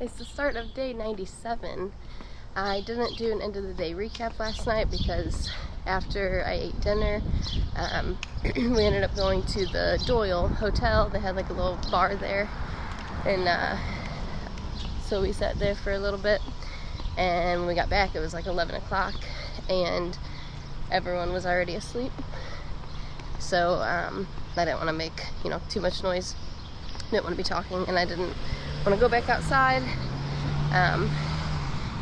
It's the start of day 97. I didn't do an end of the day recap last night because after I ate dinner, we ended up going to the Doyle Hotel. They had like a little bar there, and so we sat there for a little bit, and when we got back it was like 11 o'clock and everyone was already asleep. So I didn't want to make, too much noise. Didn't want to be talking, and I didn't want to go back outside.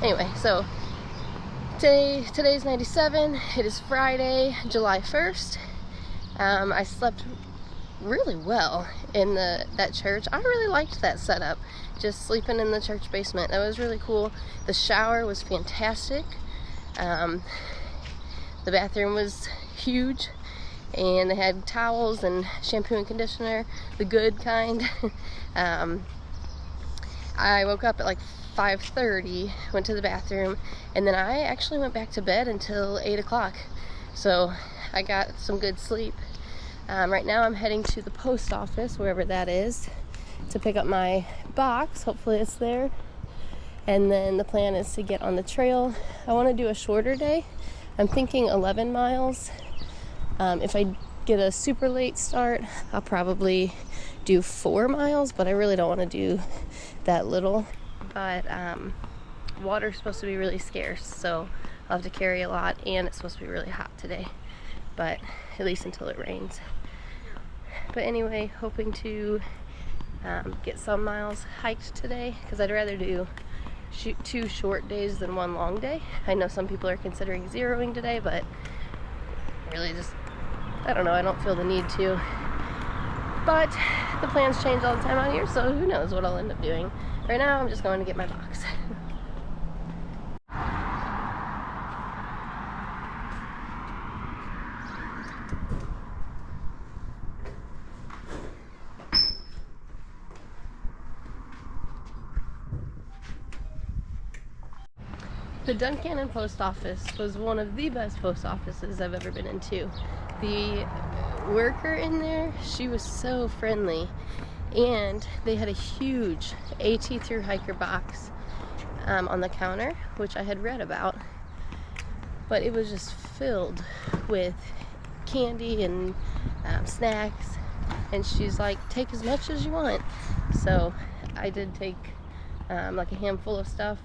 Anyway, so today's 97. It is Friday, July 1st. I slept really well in that church. I really liked that setup, just sleeping in the church basement. That was really cool. The shower was fantastic. The bathroom was huge, and they had towels and shampoo and conditioner, the good kind. I woke up at like 5:30, went to the bathroom, and then I actually went back to bed until 8 o'clock. So I got some good sleep. Right now I'm heading to the post office, wherever that is, to pick up my box. Hopefully it's there. And then the plan is to get on the trail. I want to do a shorter day. I'm thinking 11 miles. If I get a super late start, I'll probably do 4 miles, but I really don't want to do that little. But water's supposed to be really scarce, so I'll have to carry a lot, and it's supposed to be really hot today, but at least until it rains. But anyway, hoping to get some miles hiked today, because I'd rather do 2 short days than 1 long day. I know some people are considering zeroing today, but really just, I don't know, I don't feel the need to. But the plans change all the time out here, so who knows what I'll end up doing. Right now I'm just going to get my box. The Duncannon post office was one of the best post offices I've ever been into. The worker in there, she was so friendly, and they had a huge AT Thru-hiker box on the counter, which I had read about, but it was just filled with candy and snacks, and she's like, take as much as you want. So I did take like a handful of stuff,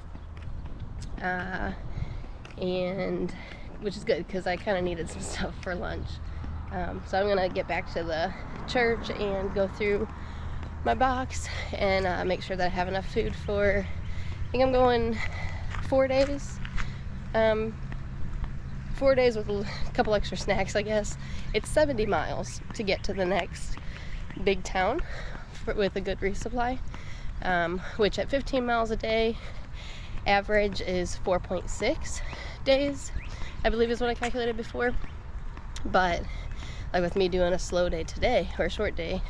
and which is good because I kind of needed some stuff for lunch. So I'm gonna get back to the church and go through my box and make sure that I have enough food for, I think I'm going 4 days. 4 days with a couple extra snacks, I guess. It's 70 miles to get to the next big town with a good resupply, which at 15 miles a day, average is 4.6 days, I believe is what I calculated before. But like with me doing a slow day today, or a short day,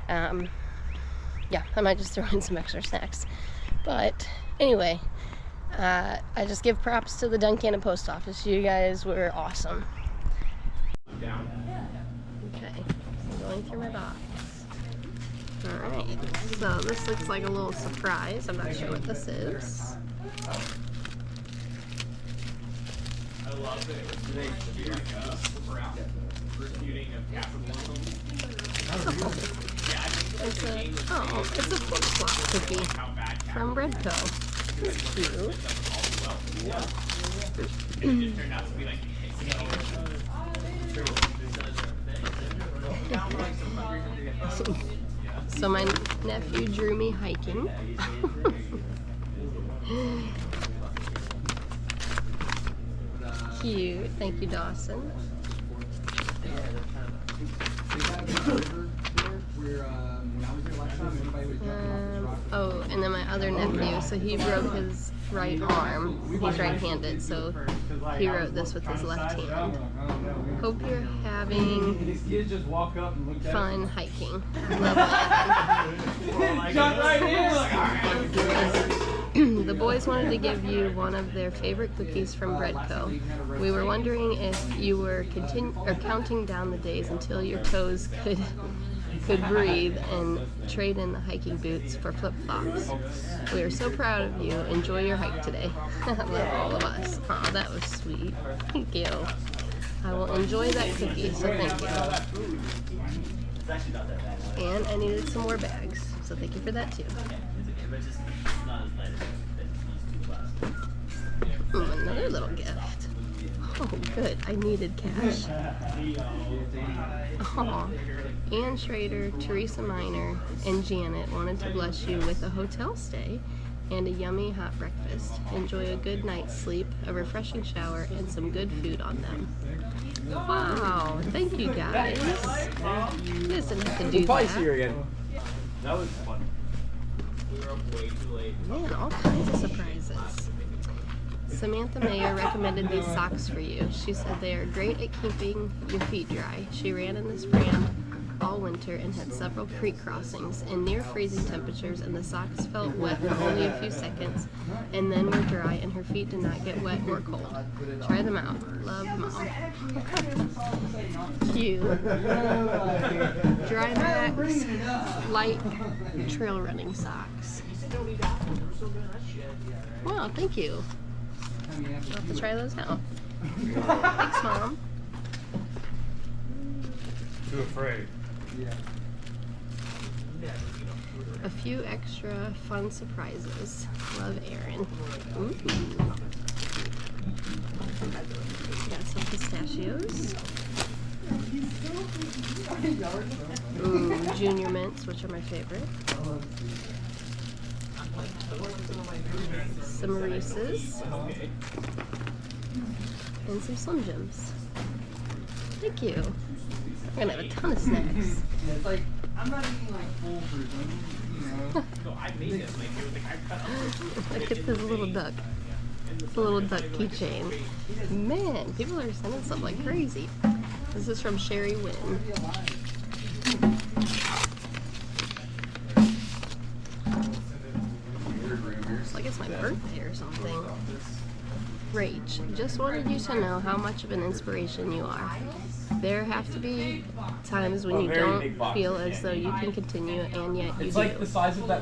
yeah, I might just throw in some extra snacks. But anyway, I just give props to the Duncannon post office. You guys were awesome. Okay, so going through my box. Alright, so this looks like a little surprise. I'm not sure what this is. I love that it was refuting of capitalism. It's a flip-flop cookie from Redco. It's cute. It turned out to be like So my nephew drew me hiking. Cute. Thank you, Dawson. Oh, and then my other nephew, so he broke his right arm. He's right-handed, so he wrote this with his left hand. Hope you're having fun hiking. The boys wanted to give you one of their favorite cookies from Breadco. We were wondering if you were counting down the days until your toes could could breathe and trade in the hiking boots for flip-flops. We are so proud of you. Enjoy your hike today. Love all of us. Aw, that was sweet. Thank you. I will enjoy that cookie, so thank you. And I needed some more bags, so thank you for that too. Another little gift. Oh, good. I needed cash. Oh, Ann Schrader, Teresa Miner, and Janet wanted to bless you with a hotel stay and a yummy hot breakfast. Enjoy a good night's sleep, a refreshing shower, and some good food on them. Wow, thank you guys. You guys didn't have to do We'll that. see you again. That was fun. We were up way too late. Man, all kinds of surprises. Samantha Mayer recommended these socks for you. She said they are great at keeping your feet dry. She ran in this brand all winter and had several creek crossings in near freezing temperatures, and the socks felt wet for only a few seconds and then were dry, and her feet did not get wet or cold. Try them out. Love, Mom. Cute. Dry Max light trail running socks. Wow, thank you. I'll have to try those out. Thanks, Mom. Too afraid. A few extra fun surprises. Love, Aaron. Ooh. Got some pistachios. Ooh, Junior Mints, which are my favorite. Some Reese's. And some Slim Jims. Thank you. We're gonna have a ton of snacks. It's like, I'm not eating like full fruit, No, I made it. Like, it was like I cut up the fruit. Look at this little duck. It's a little duck keychain. Man, people are sending stuff like crazy. This is from Sherry Wynn. It's like it's my birthday or something. Rach, just wanted you to know how much of an inspiration you are. There have to be times when you don't feel as though you can continue, and yet you do.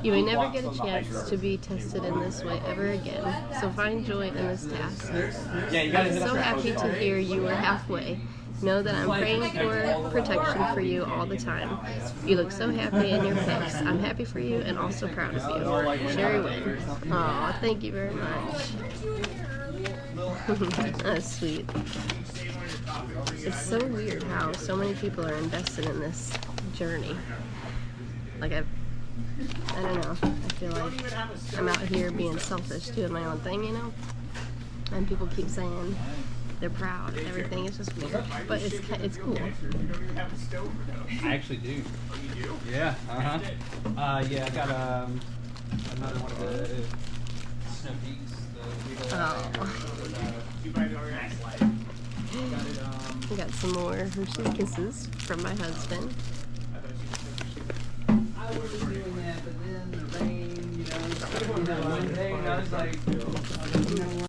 You may never get a chance to be tested in this way ever again, so find joy in this task. I'm so happy to hear you were halfway. Know that I'm praying for protection for you all the time. You look so happy in your face. I'm happy for you and also proud of you. Sherry Wynn. Aw, thank you very much. That's sweet. It's so weird how so many people are invested in this journey. Like I don't know. I feel like I'm out here being selfish, doing my own thing, you know? And people keep saying they're proud and everything. It's just weird, but it's cool. I actually do. Oh, you do? Yeah. Yeah, I got another one of the Snow Peaks. Oh. You might already asked, like, got it, We got some more Hershey's Kisses from my husband. I was doing that, but then the rain, you know, one day, and I was like, you know what?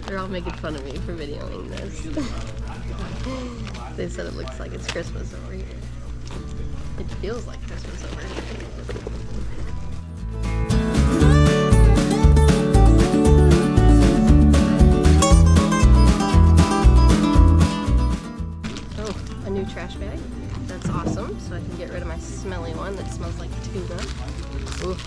They're all making fun of me for videoing this. They said it looks like it's Christmas over here. It feels like Christmas over here. Oh, a new trash bag. That's awesome. So I can get rid of my smelly one that smells like tuna. Ooh.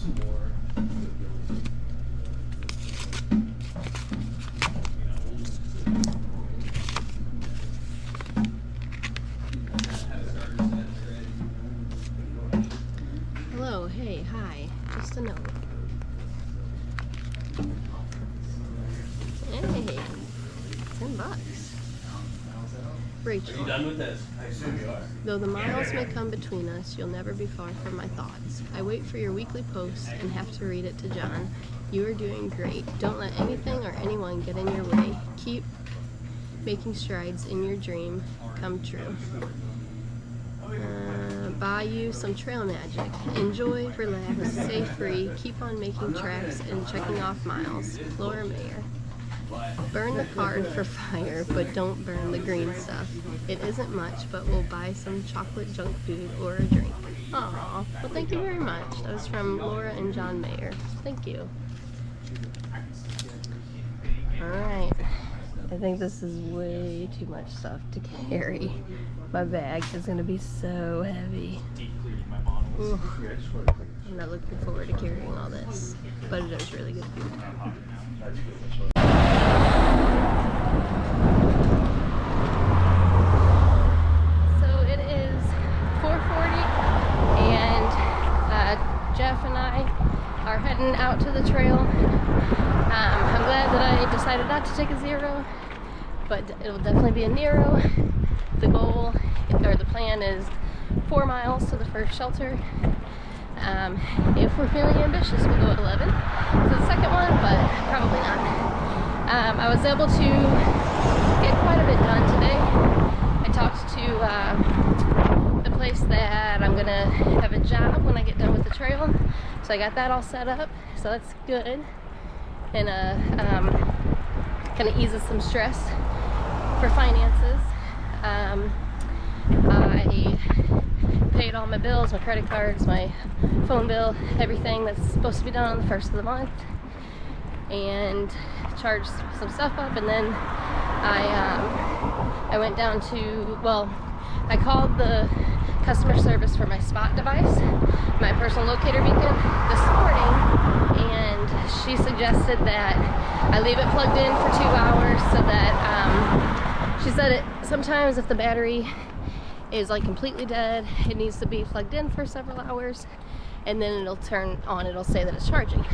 Hello, hey, hi, just a note. Hey, $10. Rachel. Are you done with this? I assume you are. Though the miles may come between us, you'll never be far from my thoughts. I wait for your weekly post and have to read it to John. You are doing great. Don't let anything or anyone get in your way. Keep making strides in your dream come true. Buy you some trail magic. Enjoy, relax, stay free, keep on making tracks and checking off miles. Laura Mayer. Burn the card for fire, but don't burn the green stuff. It isn't much, but we'll buy some chocolate junk food or a drink. Aw, well thank you very much. That was from Laura and John Mayer. Thank you. Alright. I think this is way too much stuff to carry. My bag is going to be so heavy. Ooh. I'm not looking forward to carrying all this, but it is really good food. So it is 4:40 and Jeff and I are heading out to the trail. I'm glad that I decided not to take a zero, but it will definitely be a Nero. The goal, or the plan, is 4 miles to the first shelter. If we're feeling ambitious, we'll go 11 to the second one, but probably not. I was able to get quite a bit done today. I talked to the place that I'm gonna have a job when I get done with the trail, so I got that all set up, so that's good, and kind of eases some stress for finances. I paid all my bills, my credit cards, my phone bill, everything that's supposed to be done on the 1st of the month, and charged some stuff up, and then I went down to, well, I called the customer service for my Spot device, my personal locator beacon, this morning, and she suggested that I leave it plugged in for 2 hours so that, she said sometimes if the battery is like completely dead, it needs to be plugged in for several hours, and then it'll turn on, it'll say that it's charging.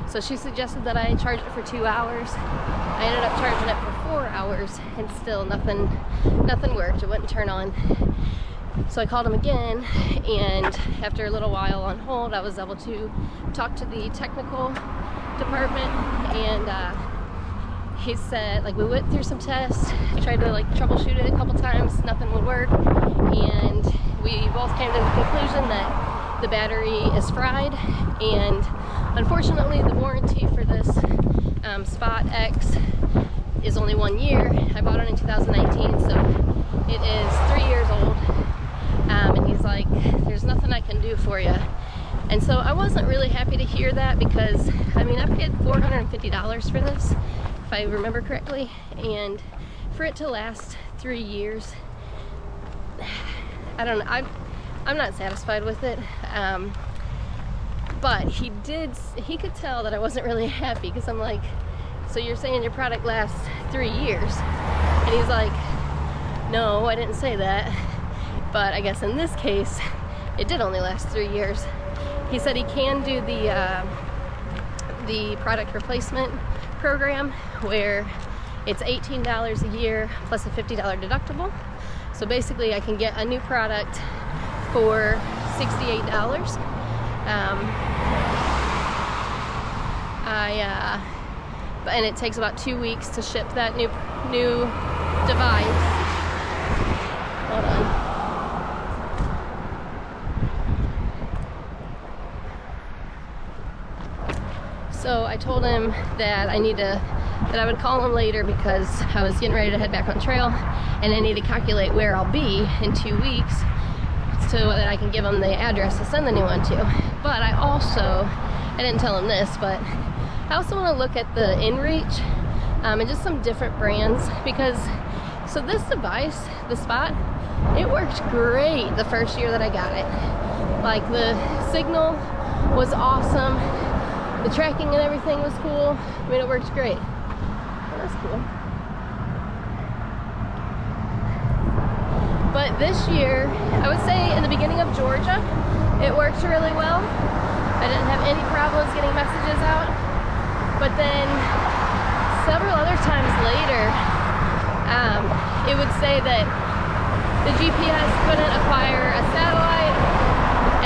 So she suggested that I charge it for 2 hours. I ended up charging it for 4 hours, and still nothing worked. It wouldn't turn on. So I called him again, and after a little while on hold, I was able to talk to the technical department, and he said, like, we went through some tests, tried to like troubleshoot it a couple times, nothing would work, and we both came to the conclusion that the battery is fried, and unfortunately the warranty for this Spot X is only 1 year. I bought it in 2019, so it is 3 years old, and he's like, there's nothing I can do for you. And so I wasn't really happy to hear that, because I mean, I paid $450 for this, if I remember correctly, and for it to last 3 years, I don't know, I'm not satisfied with it. But he could tell that I wasn't really happy, because I'm like, so you're saying your product lasts 3 years? And he's like, no, I didn't say that. But I guess in this case, it did only last 3 years. He said he can do the product replacement program, where it's $18 a year plus a $50 deductible. So basically I can get a new product for $68. And it takes about 2 weeks to ship that new device. Hold on. So I told him that I would call him later, because I was getting ready to head back on trail, and I need to calculate where I'll be in 2 weeks so that I can give him the address to send the new one to. But I didn't tell him this, but I also want to look at the InReach and just some different brands, because so this device, the Spot, it worked great the first year that I got it. Like, the signal was awesome. The tracking and everything was cool. I mean, it worked great. Well, that's cool. But this year, I would say in the beginning of Georgia, it worked really well. I didn't have any problems getting messages out. But then several other times later, it would say that the GPS couldn't acquire a satellite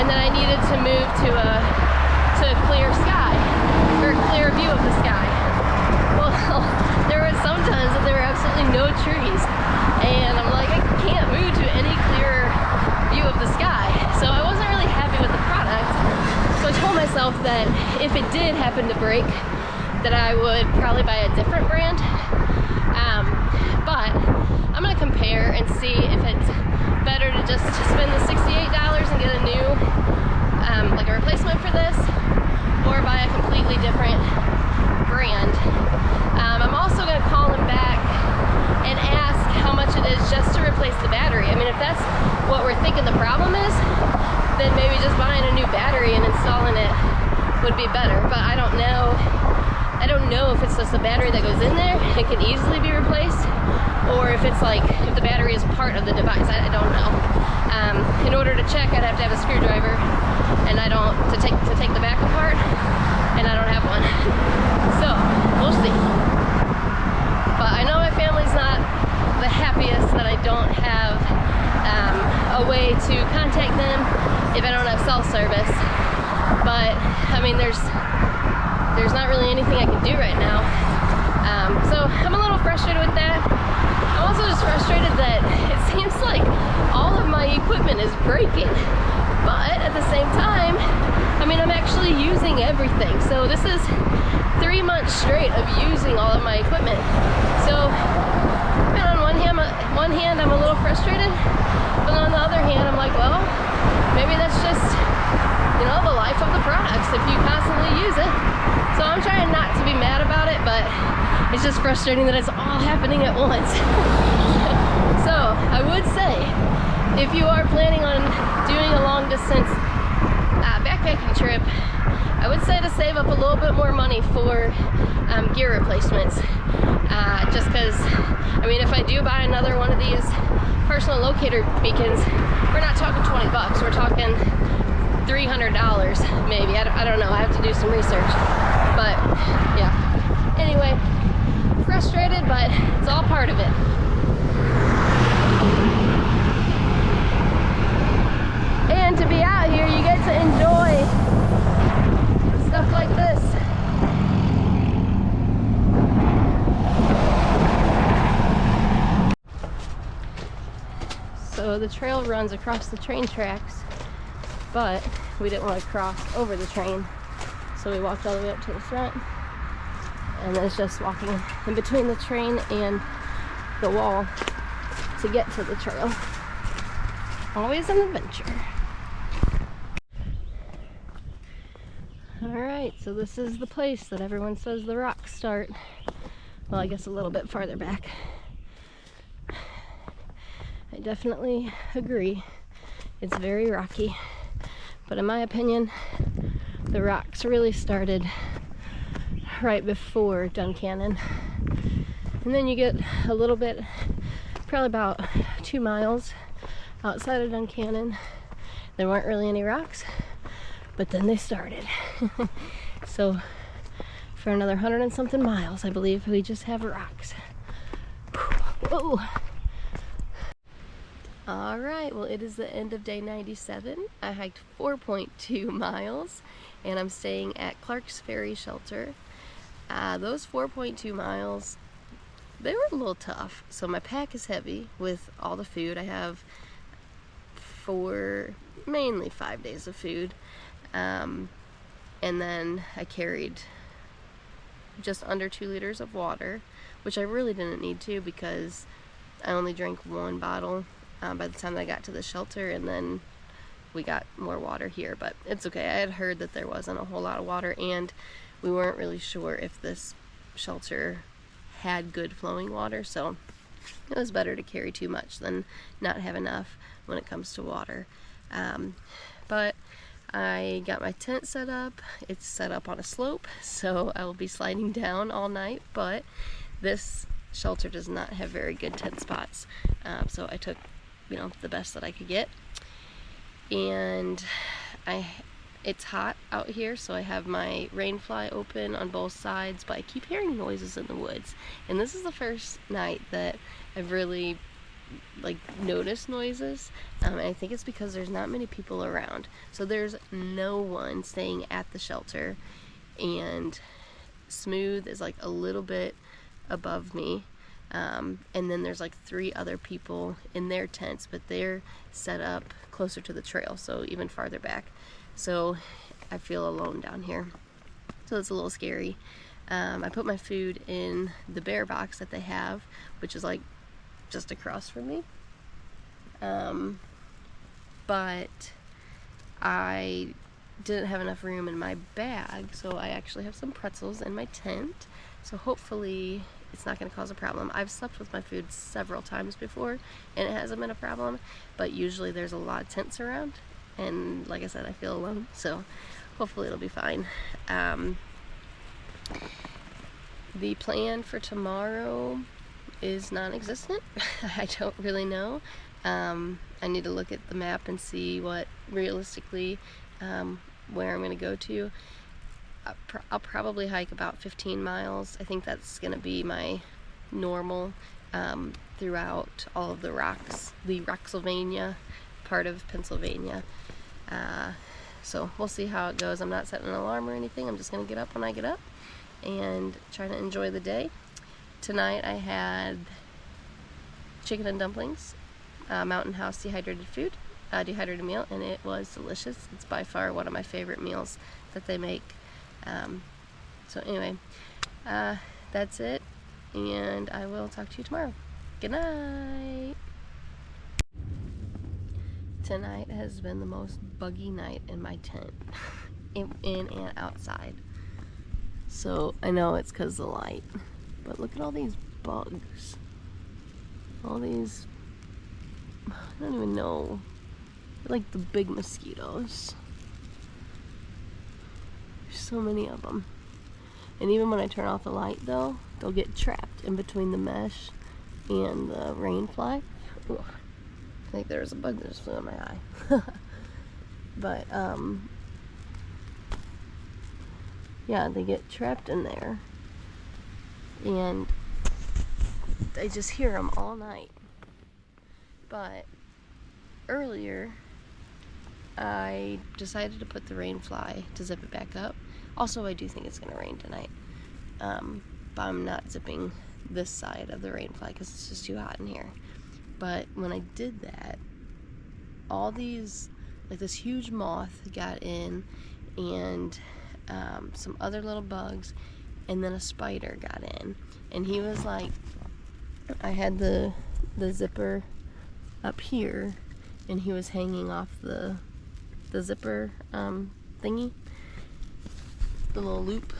and that I needed to move to a clear sky, or a clear view of the sky. Well, there were some times that there were absolutely no trees, and I'm like, I can't move to any clearer view of the sky. So I wasn't really happy with the product. So I told myself that if it did happen to break, that I would probably buy a different brand. But I'm gonna compare and see if it's better to just spend the $68 and get a new, like a replacement for this, or buy a completely different brand. I'm also gonna call him back and ask how much it is just to replace the battery. I mean, if that's what we're thinking the problem is, then maybe just buying a new battery and installing it would be better. But I don't know. I don't know if it's just the battery that goes in there, it can easily be replaced, or if it's like, if the battery is part of the device. I don't know. In order to check, I'd have to have a screwdriver, and I don't, to take the back apart, and I don't have one. So, we'll see. But I know my family's not the happiest that I don't have a way to contact them if I don't have cell service. But, I mean, there's not really anything I can do right now. So I'm a little frustrated with that. I'm also just frustrated that it seems like all of my equipment is breaking. But at the same time, I mean, I'm actually using everything. So this is 3 months straight of using all of my equipment. So, and on one hand, I'm a little frustrated, but on the other hand, I'm like, well, maybe that's just, you know, the life of the products if you constantly use it. So I'm trying not to be mad about it, but it's just frustrating that it's all happening at once. So I would say, if you are planning on doing a long distance backpacking trip, I would say to save up a little bit more money for gear replacements. Just because, I mean, if I do buy another one of these personal locator beacons, we're not talking 20 bucks, we're talking $300 maybe. I don't know, I have to do some research. But yeah, anyway, frustrated, but it's all part of it. And to be out here, you get to enjoy stuff like this. So the trail runs across the train tracks, but we didn't want to cross over the train, so we walked all the way up to the front, and then it's just walking in between the train and the wall to get to the trail. Always an adventure. Alright, so this is the place that everyone says the rocks start. Well, I guess a little bit farther back. I definitely agree. It's very rocky. But in my opinion, the rocks really started right before Duncannon. And then you get a little bit, probably about 2 miles outside of Duncannon. There weren't really any rocks, but then they started. So for another 100 and something miles, I believe, we just have rocks. Whoa! Alright, well, it is the end of day 97. I hiked 4.2 miles, and I'm staying at Clark's Ferry Shelter. Those 4.2 miles, they were a little tough. So my pack is heavy with all the food. I have mainly 5 days of food. And then I carried just under 2 liters of water, which I really didn't need to because I only drank 1 bottle by the time I got to the shelter, and then we got more water here, but it's okay. I had heard that there wasn't a whole lot of water, and we weren't really sure if this shelter had good flowing water, so it was better to carry too much than not have enough when it comes to water. But I got my tent set up. It's set up on a slope, so I will be sliding down all night, but this shelter does not have very good tent spots. So I took, the best that I could get. And it's hot out here, so I have my rain fly open on both sides, but I keep hearing noises in the woods. And this is the first night that I've really notice noises, and I think it's because there's not many people around. So there's no one staying at the shelter, and Smooth is a little bit above me, and then there's 3 other people in their tents, but they're set up closer to the trail, so even farther back. So I feel alone down here, so it's a little scary. I put my food in the bear box that they have, which is just across from me, but I didn't have enough room in my bag, so I actually have some pretzels in my tent, so hopefully it's not going to cause a problem. I've slept with my food several times before and it hasn't been a problem, but usually there's a lot of tents around, and like I said, I feel alone, so hopefully it'll be fine. The plan for tomorrow is non-existent. I don't really know. I need to look at the map and see what realistically where I'm going to go to. I'll probably hike about 15 miles. I think that's going to be my normal throughout all of the Rocksylvania part of Pennsylvania. So we'll see how it goes. I'm not setting an alarm or anything. I'm just going to get up when I get up and try to enjoy the day. Tonight I had chicken and dumplings, Mountain House dehydrated meal, and it was delicious. It's by far one of my favorite meals that they make. So anyway, that's it, and I will talk to you tomorrow. Good night. Tonight has been the most buggy night in my tent, in and outside. So I know it's because of the light. But look at all these bugs. All these, I don't even know. They're like the big mosquitoes. There's so many of them. And even when I turn off the light though, they'll get trapped in between the mesh and the rain fly. Ugh. I think there was a bug that just flew in my eye. But, yeah, they get trapped in there. And I just hear them all night. But earlier I decided to put the rain fly to zip it back up. Also, I do think it's gonna rain tonight, but I'm not zipping this side of the rain fly because it's just too hot in here. But when I did that, all these, this huge moth got in, and some other little bugs, and then a spider got in, and he was I had the zipper up here, and he was hanging off the zipper thingy, the little loop,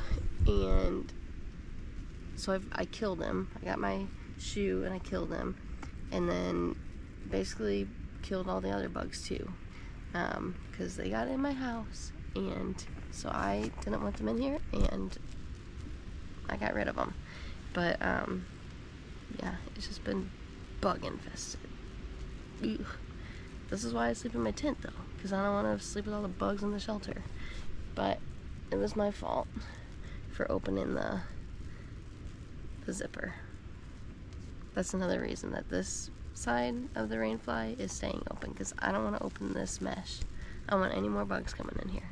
and so I killed him. I got my shoe and I killed him, and then basically killed all the other bugs too, because they got in my house, and so I didn't want them in here, and I got rid of them. But yeah, it's just been bug infested. Ew. This is why I sleep in my tent though, because I don't want to sleep with all the bugs in the shelter. But it was my fault for opening the zipper. That's another reason that this side of the rain fly is staying open, because I don't want to open this mesh. I don't want any more bugs coming in here.